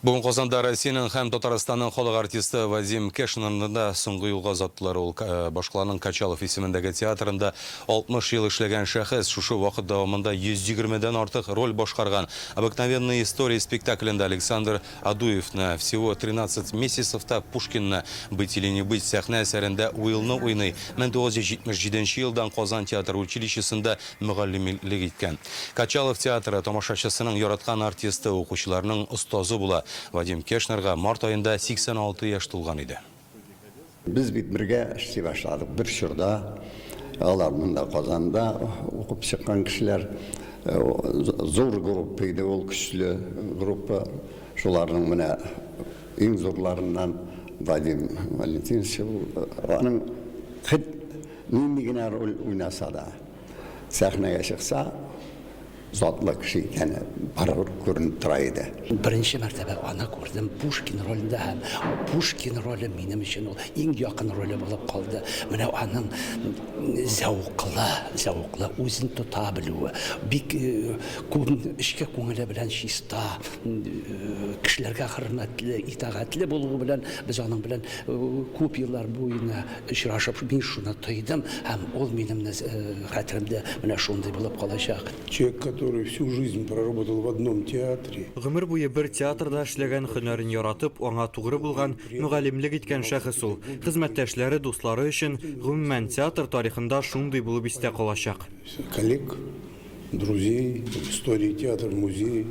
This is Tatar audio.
Бүгін Қозанда Россияның һәм Татарстанның халық артисты Вадим Кешнинның да соңғы юлга заттылар. Ул Башкаланың Качалов исемендәге театрында 60 ел эшләгән шәхес шушы вакыт дәвамында 120дән артык роль башкарган. Обыкновенные истории спектаклендә Александр Адуевны всего 13 месяцевта Пушкинны «Быть или не быть» сәхнә әсәрендә уйлны уйный. 1977 елдан Казан театр училищесында мөгаллимлек иткән. Качалов театры тамашачысының яраткан артисты, укучыларның остазы була. Вадим Кешнерга март айында 86 яшь тулган иде. Biz birge işçi başladık bir şurada. Alarmında Kazan'da okup çıkan kişiler zor grupuydu, ol güçlü grubu. Şuların bana en zorlarından Vadim Valentinovich onun neyine rol oynasa da sahneye çıksa zatlı kişi yani parur görünüp duraydı. Birinci mertebe ana gördüm Pushkin rolünde hem Pushkin rolü benim için en yakın rolü bulup kaldı. Mene onun zevkla uzun tutabiliyor. Bir işke konuğuyla bilen şista kişilerge hürmetli, itaatli buluğu bilen biz onun bilen köp yıllar boyuna işraşıp ben şuna tıydım hem ol benim hatırımda mene şunday bulup kalacak. Который всю жизнь проработал в одном театре. Гомер буе бер театрда эшләгән һөнәрен яратып, аңа тугры булган мөгаллимлек иткән шәхес ул. Хезмәттәшләре, дуслары өчен гомумән театр тарихында шундый булып истә калачак. Коллег, друзей, истории театра, музей.